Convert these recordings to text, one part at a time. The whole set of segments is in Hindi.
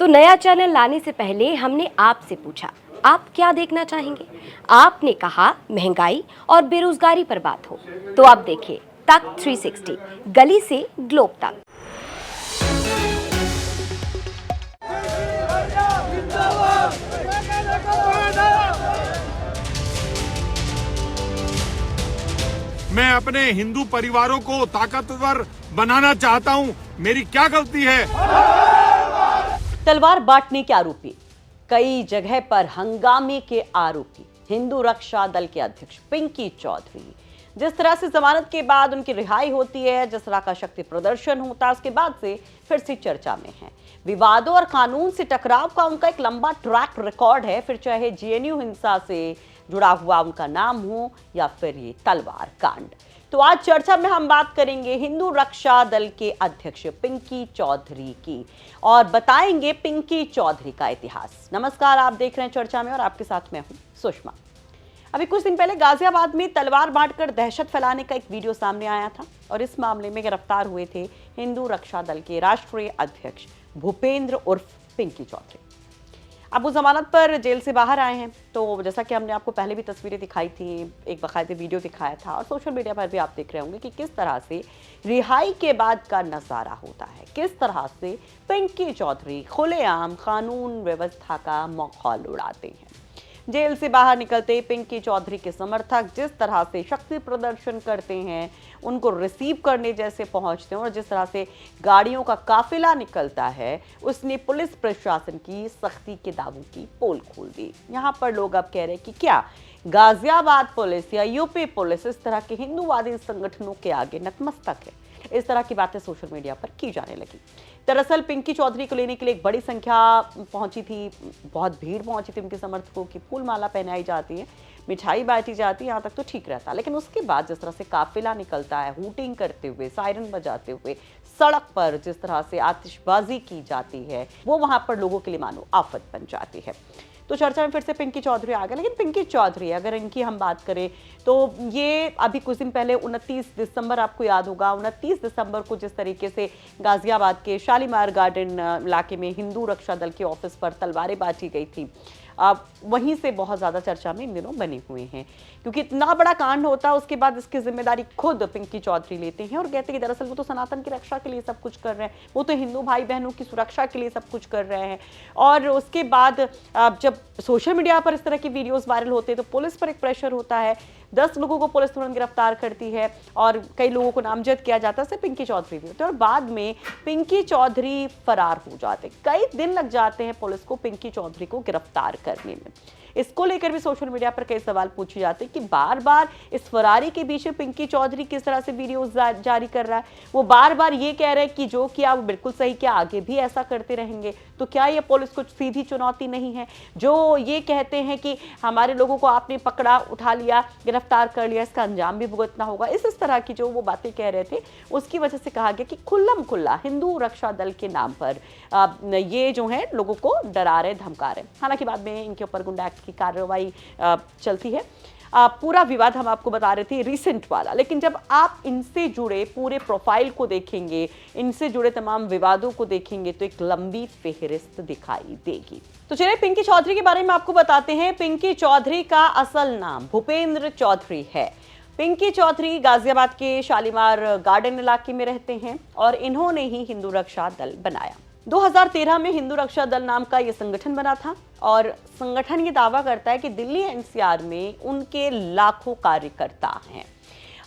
तो नया चैनल लाने से पहले हमने आपसे पूछा, आप क्या देखना चाहेंगे? आपने कहा महंगाई और बेरोजगारी पर बात हो। तो आप देखिए तक 360, गली से ग्लोब तक। मैं अपने हिंदू परिवारों को ताकतवर बनाना चाहता हूं। मेरी क्या गलती है? तलवार बांटने के आरोपी, कई जगह पर हंगामे के आरोपी हिंदू रक्षा दल के अध्यक्ष पिंकी चौधरी, जिस तरह से जमानत के बाद उनकी रिहाई होती है, जिस तरह का शक्ति प्रदर्शन होता है, उसके बाद से फिर से चर्चा में है। विवादों और कानून से टकराव का उनका एक लंबा ट्रैक रिकॉर्ड है, फिर चाहे जेएनयू हिंसा से जुड़ा हुआ उनका नाम हो या फिर ये तलवार कांड। तो आज चर्चा में हम बात करेंगे हिंदू रक्षा दल के अध्यक्ष पिंकी चौधरी की और बताएंगे पिंकी चौधरी का इतिहास। नमस्कार, आप देख रहे हैं चर्चा में और आपके साथ मैं हूं सुषमा। अभी कुछ दिन पहले गाजियाबाद में तलवार बांटकर दहशत फैलाने का एक वीडियो सामने आया था और इस मामले में गिरफ्तार हुए थे हिंदू रक्षा दल के राष्ट्रीय अध्यक्ष भूपेंद्र उर्फ पिंकी चौधरी। अब वो जमानत पर जेल से बाहर आए हैं। तो जैसा कि हमने आपको पहले भी तस्वीरें दिखाई थी, एक बाकायदे वीडियो दिखाया था और सोशल मीडिया पर भी आप देख रहे होंगे कि किस तरह से रिहाई के बाद का नज़ारा होता है, किस तरह से पिंकी चौधरी खुलेआम कानून व्यवस्था का माहौल उड़ाते हैं। जेल से बाहर निकलते पिंकी चौधरी के समर्थक जिस तरह से शक्ति प्रदर्शन करते हैं, उनको रिसीव करने जैसे पहुंचते हैं और जिस तरह से गाड़ियों का काफिला निकलता है, उसने पुलिस प्रशासन की सख्ती के दावों की पोल खोल दी। यहाँ पर लोग अब कह रहे हैं कि क्या गाजियाबाद पुलिस या यूपी पुलिस इस तरह के हिंदूवादी संगठनों के आगे नतमस्तक है? इस तरह की बातें सोशल मीडिया पर की जाने लगी। दरअसल पिंकी चौधरी को लेने के लिए एक बड़ी संख्या पहुंची थी, बहुत भीड़ पहुंची थी उनके समर्थकों की। फूल माला पहनाई जाती है, मिठाई बांटी जाती है, यहाँ तक तो ठीक रहता। लेकिन उसके बाद जिस तरह से काफिला निकलता है, हूटिंग करते हुए, सायरन बजाते हुए, सड़क पर जिस तरह से आतिशबाजी की जाती है, वो वहां पर लोगों के लिए मानो आफत बन जाती है। तो चर्चा में फिर से पिंकी चौधरी आ गए। लेकिन पिंकी चौधरी, अगर इनकी हम बात करें तो ये अभी कुछ दिन पहले 29 दिसंबर, आपको याद होगा 29 दिसंबर को जिस तरीके से गाजियाबाद के शालीमार गार्डन इलाके में हिंदू रक्षा दल के ऑफिस पर तलवारें बांटी गई थी, वहीं से बहुत ज़्यादा चर्चा में इन दिनों बने हुए हैं, क्योंकि इतना बड़ा कांड होता है। उसके बाद इसकी जिम्मेदारी खुद पिंकी चौधरी लेते हैं और कहते हैं कि दरअसल वो तो सनातन की रक्षा के लिए सब कुछ कर रहे हैं, वो तो हिंदू भाई बहनों की सुरक्षा के लिए सब कुछ कर रहे हैं। और उसके बाद जब सोशल मीडिया पर इस तरह की वीडियोस वायरल होते हैं तो पुलिस पर एक प्रेशर होता है, 10 लोगों को पुलिस तुरंत गिरफ्तार करती है और कई लोगों को नामजद किया जाता है, से पिंकी चौधरी भी होते हैं और बाद में पिंकी चौधरी फरार हो जाते। कई दिन लग जाते हैं पुलिस को पिंकी चौधरी को गिरफ्तार करने में। इसको लेकर भी सोशल मीडिया पर कई सवाल पूछे जाते हैं कि बार बार इस फरारी के बीच पिंकी चौधरी किस तरह से वीडियोस जारी कर रहा है। वो बार बार ये कह रहे हैं कि जो किया वो बिल्कुल सही किया, आगे भी ऐसा करते रहेंगे। तो क्या ये पुलिस को सीधी चुनौती नहीं है? जो ये कहते हैं कि हमारे लोगों को आपने पकड़ा, उठा लिया, गिरफ्तार कर लिया, इसका अंजाम भी भुगतना होगा। इस तरह की जो वो बातें कह रहे थे, उसकी वजह से कहा गया कि खुल्लम खुल्ला हिंदू रक्षा दल के नाम पर ये जो है लोगों को डरा रहे, धमका रहे। हालांकि बाद में इनके ऊपर गुंडा एक्ट की कार्रवाई चलती है। पूरा विवाद हम आपको बता रहे थे रिसेंट वाला, लेकिन जब आप इनसे जुड़े पूरे प्रोफाइल को देखेंगे, इनसे जुड़े तमाम विवादों को देखेंगे तो एक लंबी फेहरिस्त दिखाई देगी। तो चलिए पिंकी चौधरी के बारे में आपको बताते हैं। पिंकी चौधरी का असल नाम भूपेंद्र चौधरी है। पिंकी चौधरी गाजियाबाद के शालीमार गार्डन इलाके में रहते हैं और इन्होंने ही हिंदू रक्षा दल बनाया। 2013 में हिंदू रक्षा दल नाम का यह संगठन बना था और संगठन ये दावा करता है कि दिल्ली एनसीआर में उनके लाखों कार्यकर्ता हैं।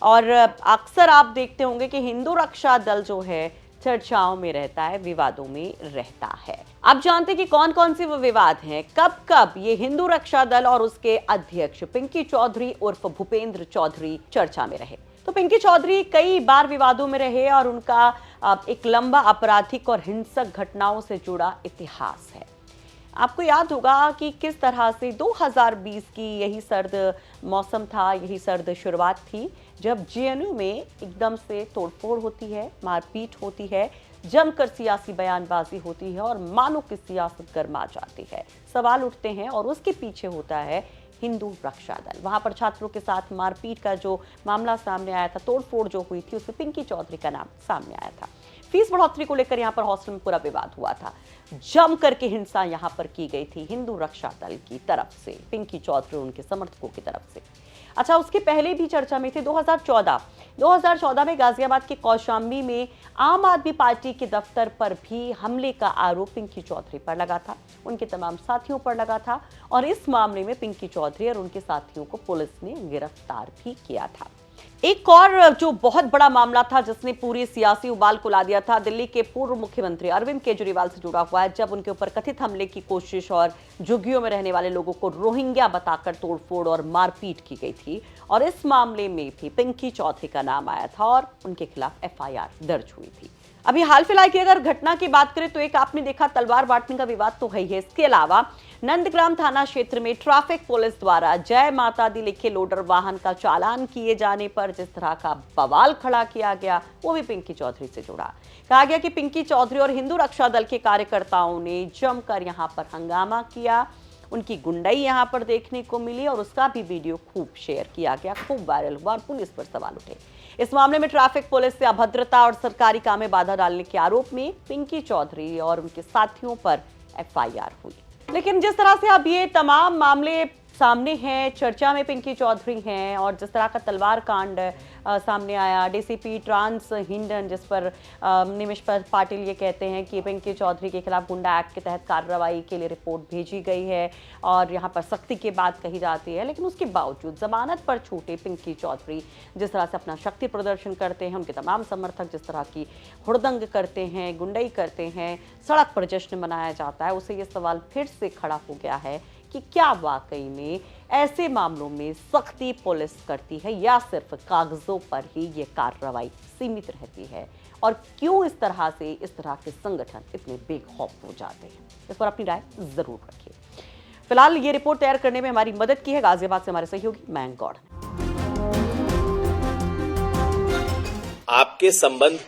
और अक्सर आप देखते होंगे कि हिंदू रक्षा दल जो है चर्चाओं में रहता है, विवादों में रहता है। आप जानते हैं कि कौन कौन से वो विवाद हैं, कब कब ये हिंदू रक्षा दल और उसके अध्यक्ष पिंकी चौधरी उर्फ भूपेंद्र चौधरी चर्चा में रहे। तो पिंकी चौधरी कई बार विवादों में रहे और उनका एक लंबा आपराधिक और हिंसक घटनाओं से जुड़ा इतिहास है। आपको याद होगा कि किस तरह से 2020 की यही सर्द मौसम था, यही सर्द शुरुआत थी, जब जेएनयू में एकदम से तोड़फोड़ होती है, मारपीट होती है, जमकर सियासी बयानबाजी होती है और मानो की सियासत गर्मा जाती है। सवाल उठते हैं और उसके पीछे होता है हिंदू रक्षा दल। वहां पर छात्रों के साथ मारपीट का जो मामला सामने आया था, तोड़फोड़ जो हुई थी, उसमें पिंकी चौधरी का नाम सामने आया था। फीस बढ़ोतरी को लेकर यहां पर हॉस्टल में पूरा विवाद हुआ था। जम करके हिंसा यहां पर की गई थी हिंदू रक्षा दल की तरफ से, पिंकी चौधरी और उनके समर्थकों की तरफ से। अच्छा, उसके पहले भी चर्चा में थे 2014 में गाजियाबाद के कौशाम्बी में आम आदमी पार्टी के दफ्तर पर भी हमले का आरोप पिंकी चौधरी पर लगा था, उनके तमाम साथियों पर लगा था और इस मामले में पिंकी चौधरी और उनके साथियों को पुलिस ने गिरफ्तार भी किया था। एक और जो बहुत बड़ा मामला था जिसने पूरी सियासी उबाल को ला दिया था, दिल्ली के पूर्व मुख्यमंत्री अरविंद केजरीवाल से जुड़ा हुआ है, जब उनके ऊपर कथित हमले की कोशिश और झुग्गियों में रहने वाले लोगों को रोहिंग्या बताकर तोड़फोड़ और मारपीट की गई थी और इस मामले में भी पिंकी चौधरी का नाम आया था और उनके खिलाफ एफआईआर दर्ज हुई थी। अभी हाल फिलहाल की अगर घटना की बात करें तो एक आपने देखा तलवार बांटने का विवाद तो है ही है, इसके अलावा नंदग्राम थाना क्षेत्र में ट्रैफिक पुलिस द्वारा जय माता दी लिखे लोडर वाहन का चालान किए जाने पर जिस तरह का बवाल खड़ा किया गया वो भी पिंकी चौधरी से जुड़ा। कहा गया कि पिंकी चौधरी और हिंदू रक्षा दल के कार्यकर्ताओं ने जमकर यहां पर हंगामा किया, उनकी गुंडाई यहां पर देखने को मिली और उसका भी वीडियो खूब शेयर किया गया, खूब वायरल हुआ और पुलिस पर सवाल उठे। इस मामले में ट्रैफिक पुलिस से अभद्रता और सरकारी काम में बाधा डालने के आरोप में पिंकी चौधरी और उनके साथियों पर एफआईआर हुई। लेकिन जिस तरह से अब ये तमाम मामले सामने हैं, चर्चा में पिंकी चौधरी हैं और जिस तरह का तलवार कांड सामने आया, डीसीपी ट्रांस हिंडन जिस पर निमिष पाटिल ये कहते हैं कि पिंकी चौधरी के खिलाफ गुंडा एक्ट के तहत कार्रवाई के लिए रिपोर्ट भेजी गई है और यहाँ पर सख्ती की बात कही जाती है, लेकिन उसके बावजूद जमानत पर छूटे पिंकी चौधरी जिस तरह से अपना शक्ति प्रदर्शन करते हैं, उनके तमाम समर्थक जिस तरह की हुड़दंग करते हैं, गुंडाई करते हैं, सड़क पर जश्न मनाया जाता है, उसे ये सवाल फिर से खड़ा हो गया है कि क्या वाकई में ऐसे मामलों में सख्ती पुलिस करती है या सिर्फ कागजों पर ही ये कार्रवाई सीमित रहती है और क्यों इस तरह के संगठन इतने बेखौफ हो जाते हैं। इस पर अपनी राय जरूर रखिए। फिलहाल ये रिपोर्ट तैयार करने में हमारी मदद की है गाजियाबाद से हमारे सहयोगी मयंक गौड़। आपके संबंध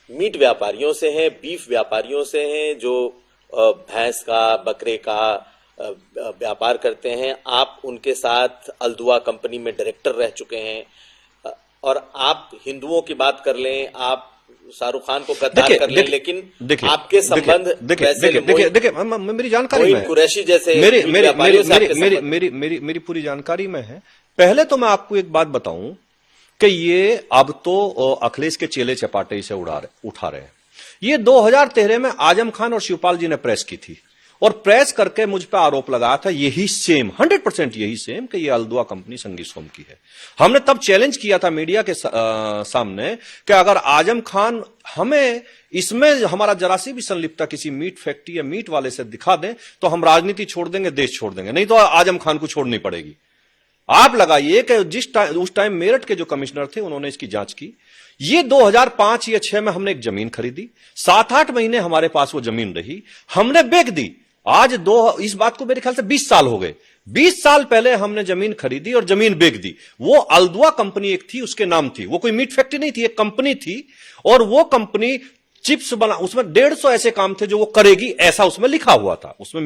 मीट व्यापारियों से हैं, बीफ व्यापारियों से हैं जो भैंस का, बकरे का व्यापार करते हैं। आप उनके साथ अल्दुआ कंपनी में डायरेक्टर रह चुके हैं और आप हिंदुओं की बात कर लें, आप शाहरुख खान को गद्दार कर लें, लेकिन आपके संबंध देखिए मेरी जानकारी में कुरैशी जैसे मेरी पूरी जानकारी में है। पहले तो मैं आपको एक बात बताऊं कि ये अब तो अखिलेश के चेले चपाटे इसे उठा रहे हैं। ये 2013 में आजम खान और शिवपाल जी ने प्रेस की थी और प्रेस करके मुझ पर आरोप लगाया था यही सेम 100% यही सेम कि ये अल्दुआ कंपनी संगी सोम की है। हमने तब चैलेंज किया था मीडिया के सामने कि अगर आजम खान हमें इसमें हमारा जरा सी भी संलिप्तता किसी मीट फैक्ट्री या मीट वाले से दिखा दें तो हम राजनीति छोड़ देंगे, देश छोड़ देंगे, नहीं तो आजम खान को छोड़नी पड़ेगी। आप लगाइए कि उस टाइम मेरठ के जो कमिश्नर थे उन्होंने इसकी जांच की। ये 2005 या 6 में हमने एक जमीन खरीदी, 7-8 महीने हमारे पास वो जमीन रही, हमने बेच दी। आज इस बात को मेरे ख्याल से 20 साल हो गए। 20 साल पहले हमने जमीन खरीदी और जमीन बेच दी। वो अल्दुआ कंपनी एक थी, उसके नाम थी, वो कोई मीट फैक्ट्री नहीं थी, एक कंपनी थी और वो कंपनी चिप्स बना, उसमें 150 ऐसे काम थे जो वो करेगी, ऐसा उसमें लिखा हुआ था। उसमें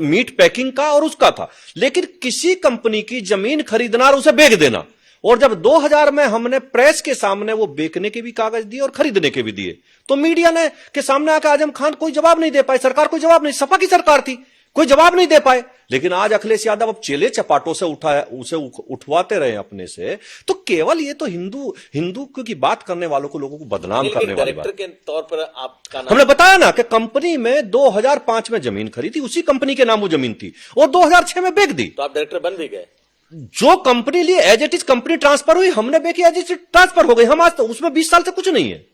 मीट पैकिंग का और उसका था। लेकिन किसी कंपनी की जमीन खरीदना और उसे बेच देना, और जब 2000 में हमने प्रेस के सामने वो बेचने के भी कागज दिए और खरीदने के भी दिए तो मीडिया ने के सामने आकर आजम खान कोई जवाब नहीं दे पाए, सरकार कोई जवाब नहीं, सपा की सरकार थी, कोई जवाब नहीं दे पाए। लेकिन आज अखिलेश यादव अब चेले चपाटों से उसे उठवाते रहे अपने से, तो केवल ये तो हिंदू की बात करने वालों को, लोगों को बदनाम करने वाली बात। के तौर पर आपका नाम हमने बताया ना कि कंपनी में 2005 में जमीन खरीदी, उसी कंपनी के नाम वो जमीन थी और 2006 में बेच दी। तो आप डायरेक्टर बन भी गए। जो कंपनी लिए as it is company transfer हुई, हमने बेची एज इट इज ट्रांसफर हो गई। हम आज तो उसमें 20 साल से कुछ नहीं है।